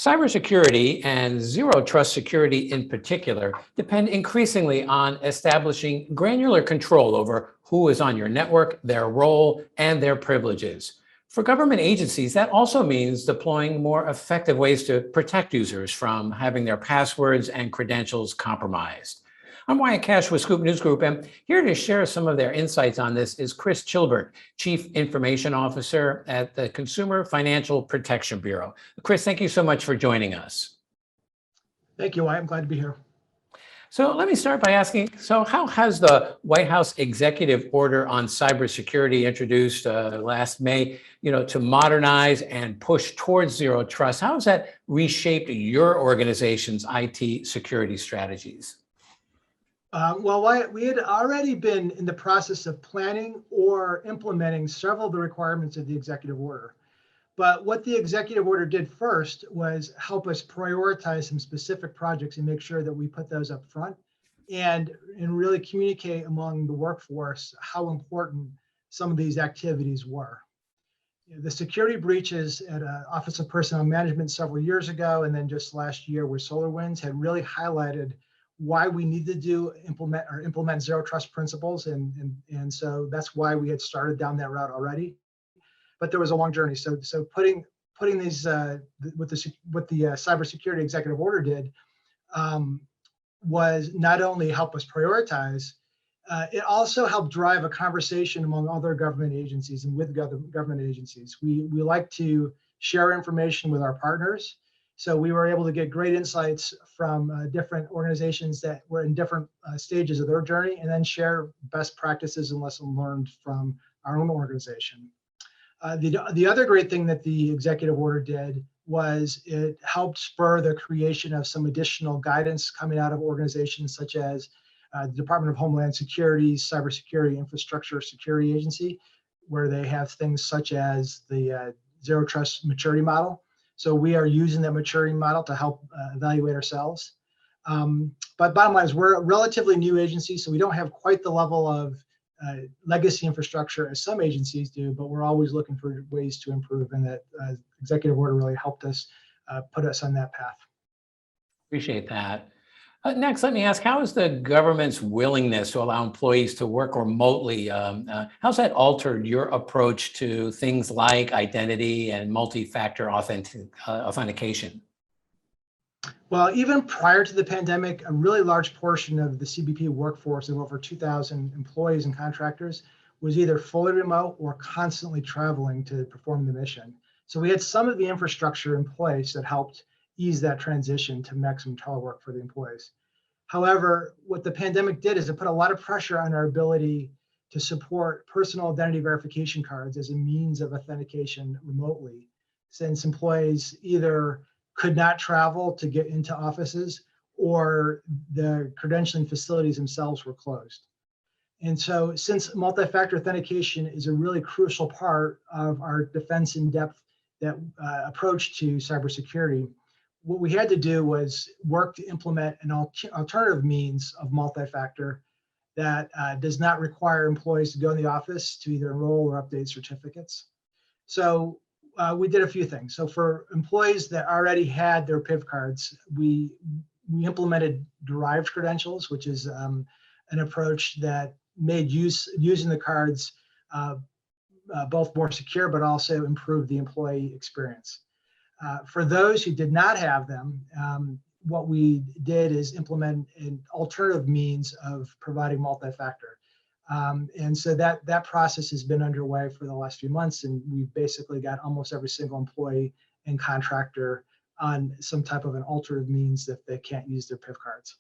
Cybersecurity and zero trust security in particular depend increasingly on establishing granular control over who is on your network, their role, and their privileges. For government agencies, that also means deploying more effective ways to protect users from having their passwords and credentials compromised. I'm Wyatt Cash with Scoop News Group, and here to share some of their insights on this is Chris Chilbert, Chief Information Officer at the Consumer Financial Protection Bureau. Chris, thank you so much for joining us. Thank you, Wyatt. I'm glad to be here. So let me start by asking, how has the White House executive order on cybersecurity introduced last May, to modernize and push towards zero trust, how has that reshaped your organization's IT security strategies? Wyatt, we had already been in the process of planning or implementing several of the requirements of the executive order. But what the executive order did first was help us prioritize some specific projects and make sure that we put those up front and really communicate among the workforce how important some of these activities were. The security breaches at Office of Personnel Management several years ago, and then just last year with SolarWinds, had really highlighted why we need to implement zero trust principles, and so that's why we had started down that route already. But there was a long journey. So putting these what the cybersecurity executive order did was not only help us prioritize, it also helped drive a conversation among other government agencies and with government agencies. We like to share information with our partners. So we were able to get great insights from different organizations that were in different stages of their journey, and then share best practices and lessons learned from our own organization. The other great thing that the executive order did was it helped spur the creation of some additional guidance coming out of organizations such as the Department of Homeland Security's Cybersecurity Infrastructure Security Agency, where they have things such as the Zero Trust Maturity Model. So we are using that maturity model to help evaluate ourselves. But bottom line is we're a relatively new agency, so we don't have quite the level of legacy infrastructure as some agencies do, but we're always looking for ways to improve, and that executive order really helped us put us on that path. Appreciate that. Next, let me ask, how is the government's willingness to allow employees to work remotely, how's that altered your approach to things like identity and multi-factor authentication? Well, even prior to the pandemic, a really large portion of the CBP workforce of over 2,000 employees and contractors was either fully remote or constantly traveling to perform the mission. So we had some of the infrastructure in place that helped ease that transition to maximum telework for the employees. However, what the pandemic did is it put a lot of pressure on our ability to support personal identity verification cards as a means of authentication remotely, since employees either could not travel to get into offices or the credentialing facilities themselves were closed. And so since multi-factor authentication is a really crucial part of our defense in-depth approach to cybersecurity, what we had to do was work to implement an alternative means of multi-factor that does not require employees to go in the office to either enroll or update certificates. So we did a few things. So for employees that already had their PIV cards, we implemented derived credentials, which is an approach that made using the cards both more secure, but also improved the employee experience. For those who did not have them, what we did is implement an alternative means of providing multi-factor. And so that process has been underway for the last few months, and we've basically got almost every single employee and contractor on some type of an alternative means that they can't use their PIV cards.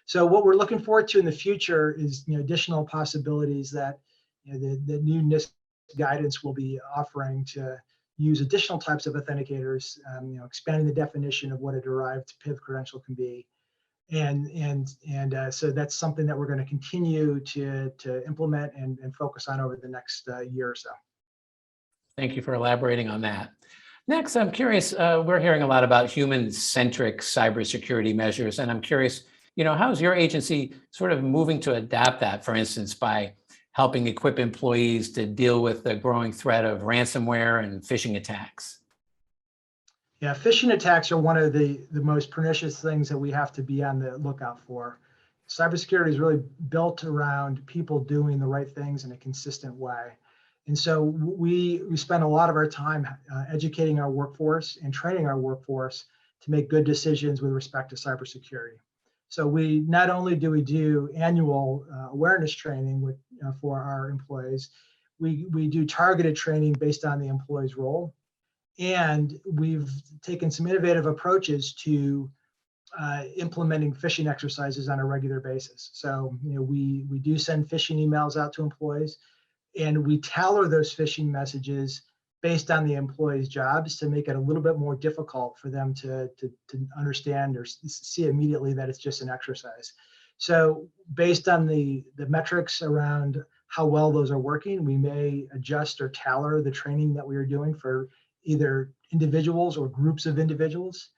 So what we're looking forward to in the future is additional possibilities that the new NIST guidance will be offering to use additional types of authenticators, expanding the definition of what a derived PIV credential can be. So that's something that we're going to continue to implement and focus on over the next year or so. Thank you for elaborating on that. Next, I'm curious, we're hearing a lot about human-centric cybersecurity measures, and I'm curious, how's your agency sort of moving to adapt that, for instance, by helping equip employees to deal with the growing threat of ransomware and phishing attacks? Yeah, phishing attacks are one of the most pernicious things that we have to be on the lookout for. Cybersecurity is really built around people doing the right things in a consistent way. And so we spend a lot of our time educating our workforce and training our workforce to make good decisions with respect to cybersecurity. So we not only do we do annual awareness training for our employees, we do targeted training based on the employee's role. And we've taken some innovative approaches to implementing phishing exercises on a regular basis. So, we do send phishing emails out to employees, and we tailor those phishing messages based on the employee's jobs to make it a little bit more difficult for them to understand or see immediately that it's just an exercise. So based on the metrics around how well those are working, we may adjust or tailor the training that we are doing for either individuals or groups of individuals.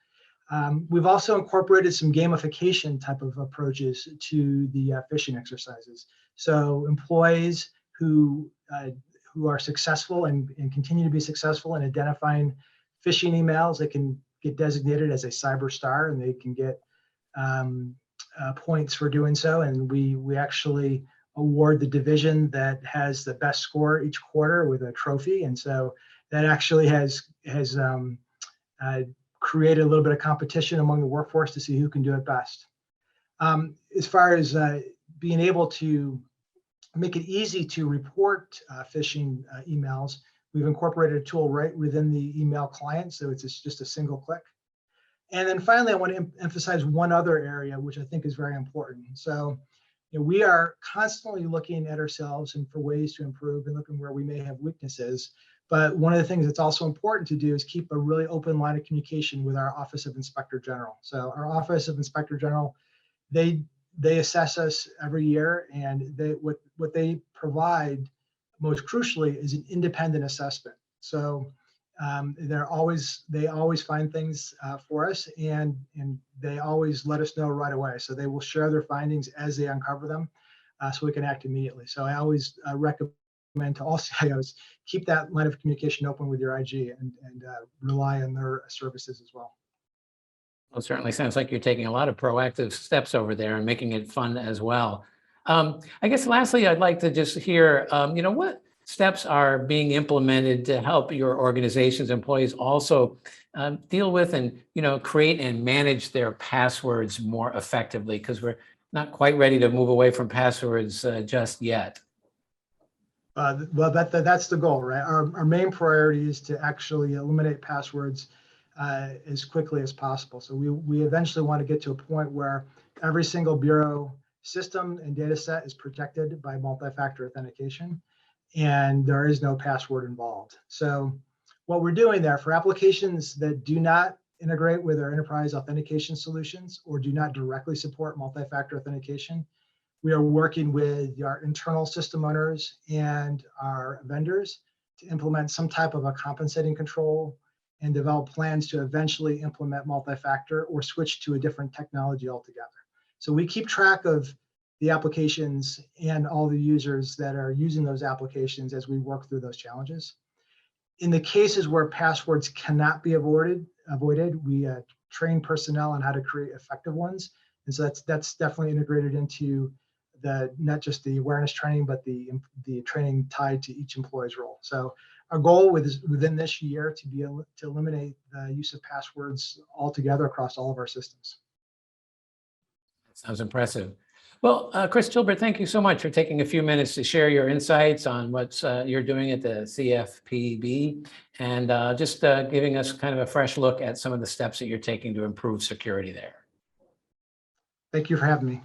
We've also incorporated some gamification type of approaches to the phishing exercises. So employees who are successful and continue to be successful in identifying phishing emails, they can get designated as a cyber star, and they can get points for doing so. And we actually award the division that has the best score each quarter with a trophy. And so that actually has created a little bit of competition among the workforce to see who can do it best. As far as being able to make it easy to report phishing emails, we've incorporated a tool right within the email client, so it's just a single click. And then finally, I want to emphasize one other area, which I think is very important. So, we are constantly looking at ourselves and for ways to improve and looking where we may have weaknesses. But one of the things that's also important to do is keep a really open line of communication with our Office of Inspector General. So our Office of Inspector General, they assess us every year, and what they provide most crucially is an independent assessment. So they always find things for us, and they always let us know right away. So they will share their findings as they uncover them, so we can act immediately. So I always recommend to all CIOs, keep that line of communication open with your IG and rely on their services as well. Well, it certainly sounds like you're taking a lot of proactive steps over there and making it fun as well. I guess lastly, I'd like to just hear, what steps are being implemented to help your organization's employees also deal with and, create and manage their passwords more effectively, because we're not quite ready to move away from passwords just yet. Well, that's the goal, right? Our main priority is to actually eliminate passwords as quickly as possible. So we eventually want to get to a point where every single bureau system and data set is protected by multi-factor authentication, and there is no password involved. So what we're doing there for applications that do not integrate with our enterprise authentication solutions or do not directly support multi-factor authentication, we are working with our internal system owners and our vendors to implement some type of a compensating control and develop plans to eventually implement multi-factor or switch to a different technology altogether. So we keep track of the applications and all the users that are using those applications as we work through those challenges. In the cases where passwords cannot be avoided, we train personnel on how to create effective ones. And so that's definitely integrated into not just the awareness training, but the training tied to each employee's role. So our goal within this year to be able to eliminate the use of passwords altogether across all of our systems. That sounds impressive. Well, Chris Chilbert, thank you so much for taking a few minutes to share your insights on what you're doing at the CFPB and just giving us kind of a fresh look at some of the steps that you're taking to improve security there. Thank you for having me.